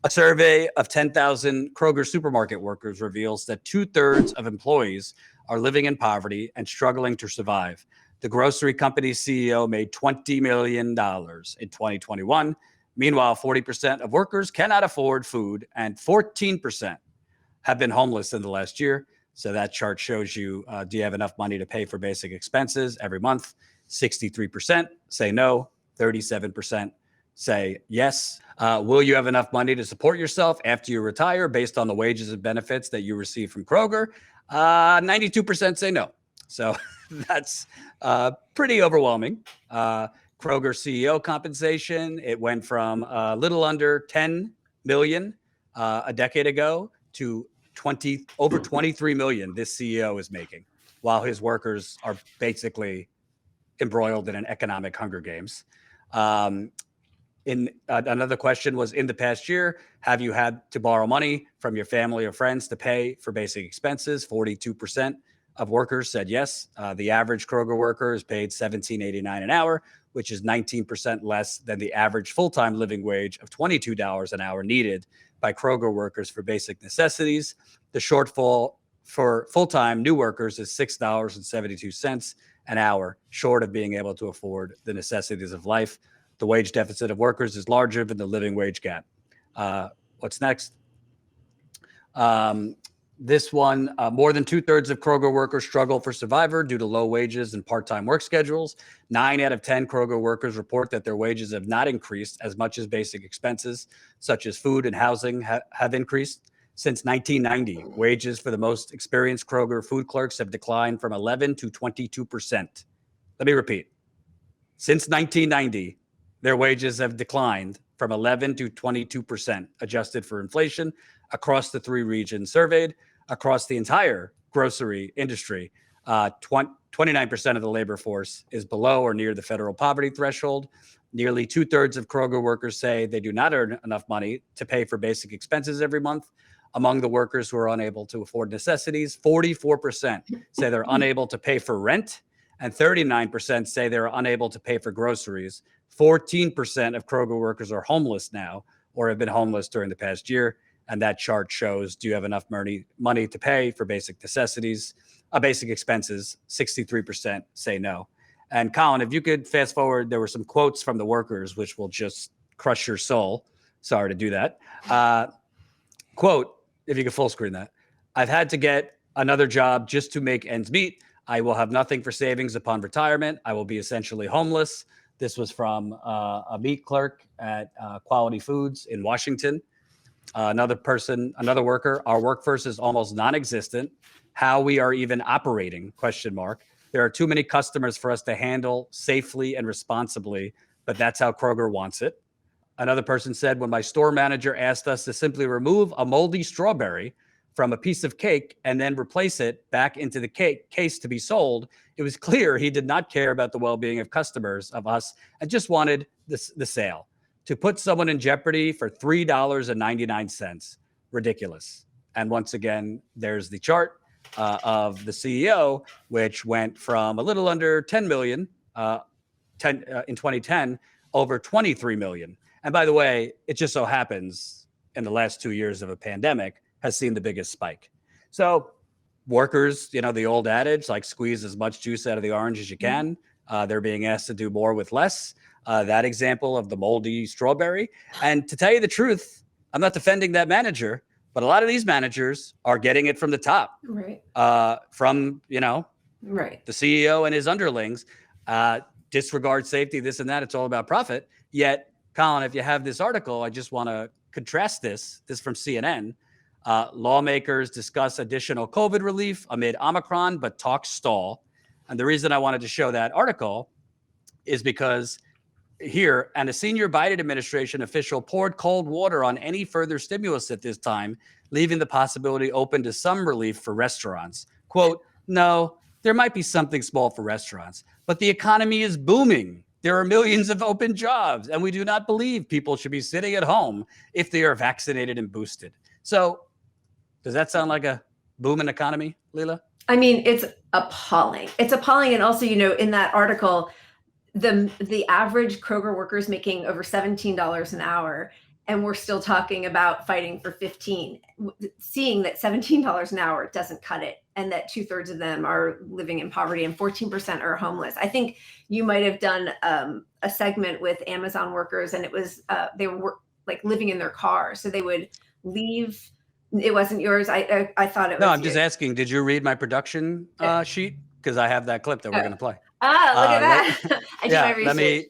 A survey of 10,000 Kroger supermarket workers reveals that 2/3 of employees are living in poverty and struggling to survive. The grocery company's CEO made $20 million in 2021. Meanwhile, 40% of workers cannot afford food and 14% have been homeless in the last year. So that chart shows you, do you have enough money to pay for basic expenses every month? 63% say no, 37% say yes. Will you have enough money to support yourself after you retire based on the wages and benefits that you receive from Kroger? 92% say no. So that's pretty overwhelming. Kroger CEO compensation, it went from a little under 10 million a decade ago to over 23 million this CEO is making, while his workers are basically embroiled in an economic Hunger Games. Another question was, in the past year, have you had to borrow money from your family or friends to pay for basic expenses? 42% of workers said yes. The average Kroger worker is paid $17.89 an hour, which is 19% less than the average full-time living wage of $22 an hour needed by Kroger workers for basic necessities. The shortfall for full-time new workers is $6.72 an hour, short of being able to afford the necessities of life. The wage deficit of workers is larger than the living wage gap. What's next? This one, more than 2/3 of Kroger workers struggle for survival due to low wages and part-time work schedules. 9 out of 10 Kroger workers report that their wages have not increased as much as basic expenses, such as food and housing, have increased. Since 1990, wages for the most experienced Kroger food clerks have declined from 11 to 22%. Let me repeat. Since 1990, their wages have declined from 11 to 22%, adjusted for inflation, across the 3 regions surveyed. Across the entire grocery industry, 29% of the labor force is below or near the federal poverty threshold. Nearly 2/3 of Kroger workers say they do not earn enough money to pay for basic expenses every month. Among the workers who are unable to afford necessities, 44% say they're unable to pay for rent, and 39% say they're unable to pay for groceries. 14% of Kroger workers are homeless now or have been homeless during the past year. And that chart shows, do you have enough money to pay for basic necessities, basic expenses? 63% say no. And Colin, if you could fast forward, there were some quotes from the workers, which will just crush your soul. Sorry to do that. Quote, if you could full screen that. I've had to get another job just to make ends meet. I will have nothing for savings upon retirement. I will be essentially homeless. This was from a meat clerk at Quality Foods in Washington. Another worker, our workforce is almost non-existent. How we are even operating, ? There are too many customers for us to handle safely and responsibly, but that's how Kroger wants it. Another person said, when my store manager asked us to simply remove a moldy strawberry from a piece of cake and then replace it back into the case to be sold, it was clear he did not care about the well-being of customers, of us, and just wanted the sale. To put someone in jeopardy for $3.99, ridiculous. And once again, there's the chart of the CEO, which went from a little under 10 million in 2010, over 23 million. And by the way, it just so happens in the last 2 years of a pandemic has seen the biggest spike. So workers, the old adage, like squeeze as much juice out of the orange as you can. They're being asked to do more with less. That example of the moldy strawberry. And to tell you the truth, I'm not defending that manager, but a lot of these managers are getting it from the top, right? From, right, the CEO and his underlings, disregard safety, this and that. It's all about profit. Yet, Colin, if you have this article, I just want to contrast this from CNN. Lawmakers discuss additional COVID relief amid Omicron, but talks stall. And the reason I wanted to show that article is because here, and a senior Biden administration official poured cold water on any further stimulus at this time, leaving the possibility open to some relief for restaurants. Quote, no, there might be something small for restaurants, but the economy is booming. There are millions of open jobs, and we do not believe people should be sitting at home if they are vaccinated and boosted. So does that sound like a booming economy, Leila? I mean, it's appalling. It's appalling. And also, in that article, the average Kroger worker is making over $17 an hour. and we're still talking about fighting for 15, seeing that $17 an hour doesn't cut it, and that 2/3 of them are living in poverty and 14% are homeless. I think you might have done a segment with Amazon workers, and it was they were like living in their car, so they would leave. It wasn't yours. I thought it was. No, I'm just asking, did you read my production sheet? Because I have that clip that we're going to play. Ah, look at that. I did my research.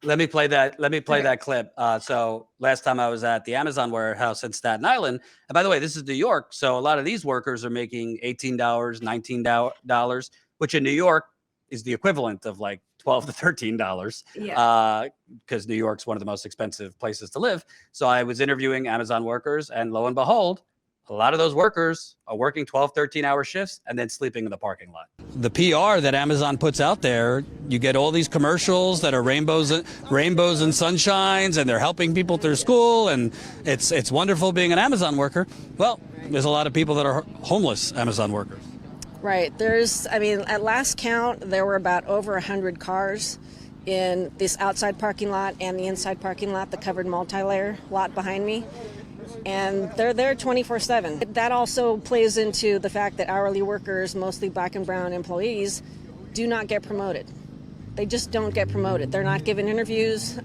Let me play that. Let me play that clip. So last time I was at the Amazon warehouse in Staten Island, and by the way, this is New York. So a lot of these workers are making $18, $19, which in New York is the equivalent of like $12 to $13. Yeah. Because New York's one of the most expensive places to live. So I was interviewing Amazon workers, and lo and behold, a lot of those workers are working 12, 13-hour shifts and then sleeping in the parking lot. The PR that Amazon puts out there, you get all these commercials that are rainbows and sunshines, and they're helping people through school, and it's wonderful being an Amazon worker. Well, there's a lot of people that are homeless Amazon workers. Right. At last count, there were about over 100 cars in this outside parking lot and the inside parking lot, the covered multi-layer lot behind me. And they're there 24/7. That also plays into the fact that hourly workers, mostly black and brown employees, do not get promoted. They just don't get promoted. They're not given interviews.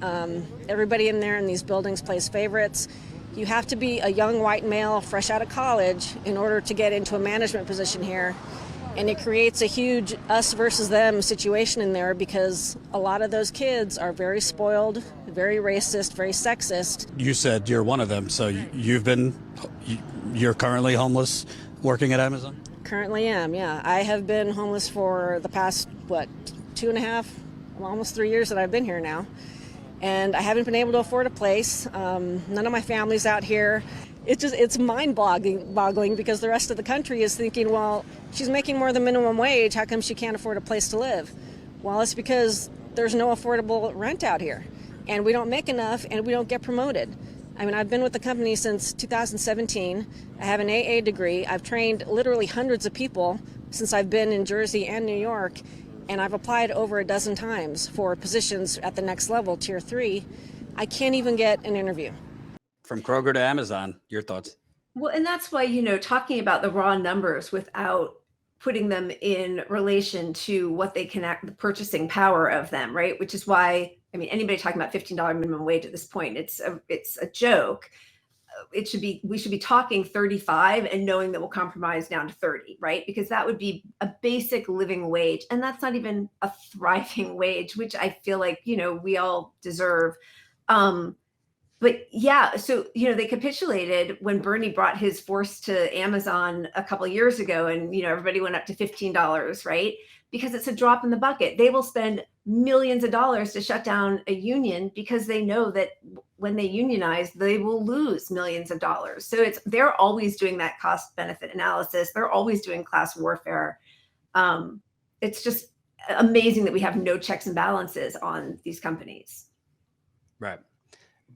Everybody in there in these buildings plays favorites. You have to be a young white male fresh out of college in order to get into a management position here. And it creates a huge us versus them situation in there, because a lot of those kids are very spoiled, very racist, very sexist. You said you're one of them, so you're currently homeless working at Amazon? Currently am, yeah. I have been homeless for the past, 2.5, almost 3 years that I've been here now. And I haven't been able to afford a place. None of my family's out here. It's mind-boggling because the rest of the country is thinking, well, she's making more than minimum wage. How come she can't afford a place to live? Well, it's because there's no affordable rent out here, and we don't make enough, and we don't get promoted. I've been with the company since 2017. I have an AA degree. I've trained literally hundreds of people since I've been in Jersey and New York, and I've applied over a dozen times for positions at the next level, Tier 3. I can't even get an interview. From Kroger to Amazon, your thoughts? Well, and that's why, talking about the raw numbers without putting them in relation to what they can the purchasing power of them, right? Which is why, anybody talking about $15 minimum wage at this point, it's a joke. We should be talking 35 and knowing that we'll compromise down to 30, right? Because that would be a basic living wage. And that's not even a thriving wage, which I feel like, we all deserve. But yeah, so, they capitulated when Bernie brought his force to Amazon a couple of years ago, and, everybody went up to $15, right? Because it's a drop in the bucket. They will spend millions of dollars to shut down a union because they know that when they unionize, they will lose millions of dollars. So they're always doing that cost benefit analysis. They're always doing class warfare. It's just amazing that we have no checks and balances on these companies. Right.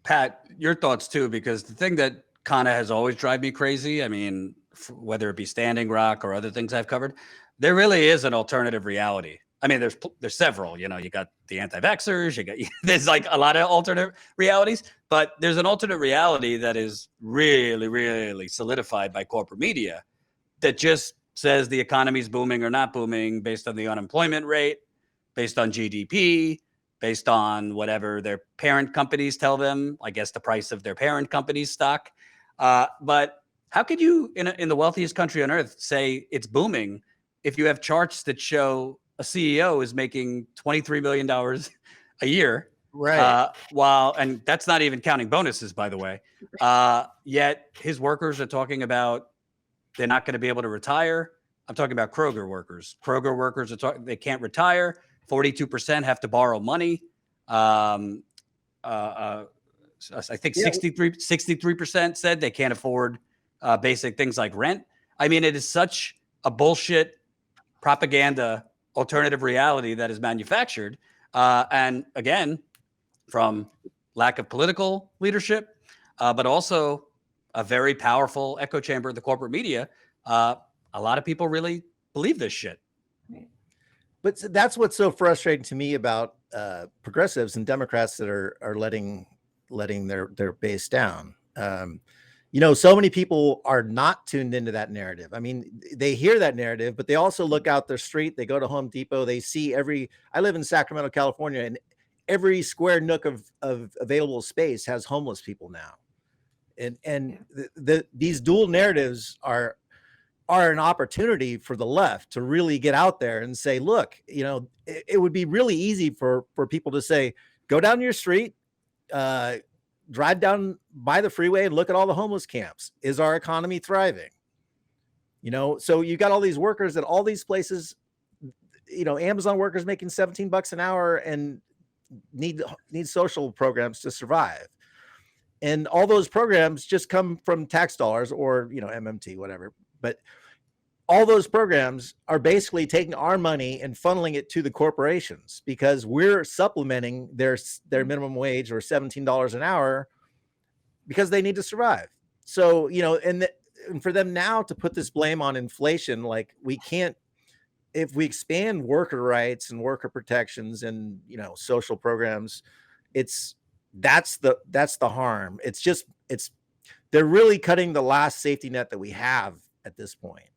Pat, your thoughts too, because the thing that kind of has always driven me crazy, whether it be Standing Rock or other things I've covered, there really is an alternative reality. There's several, you got the anti-vaxxers, there's like a lot of alternate realities, but there's an alternate reality that is really, really solidified by corporate media that just says the economy's booming or not booming based on the unemployment rate, based on GDP, based on whatever their parent companies tell them, I guess the price of their parent company's stock. But how could you, in the wealthiest country on earth, say it's booming if you have charts that show a CEO is making $23 million a year? Right. And that's not even counting bonuses, by the way. Yet his workers are talking about they're not going to be able to retire. I'm talking about Kroger workers. Kroger workers they can't retire. 42% have to borrow money. I think 63% said they can't afford basic things like rent. It is such a bullshit propaganda alternative reality that is manufactured. And again, from lack of political leadership, but also a very powerful echo chamber of the corporate media. A lot of people really believe this shit. But that's what's so frustrating to me about progressives and Democrats that are letting letting their base down. So many people are not tuned into that narrative. I mean, they hear that narrative, but they also look out their street. They go to Home Depot. They see I live in Sacramento, California, and every square nook of available space has homeless people now. And these dual narratives are an opportunity for the left to really get out there and say, look, it would be really easy for people to say, go down your street, drive down by the freeway and look at all the homeless camps. Is our economy thriving? So you got all these workers at all these places, Amazon workers making $17 an hour and need social programs to survive. And all those programs just come from tax dollars or, MMT, whatever. But all those programs are basically taking our money and funneling it to the corporations because we're supplementing their minimum wage or $17 an hour because they need to survive. So, and for them now to put this blame on inflation, like we can't, if we expand worker rights and worker protections and, social programs, that's the harm. They're really cutting the last safety net that we have at this point.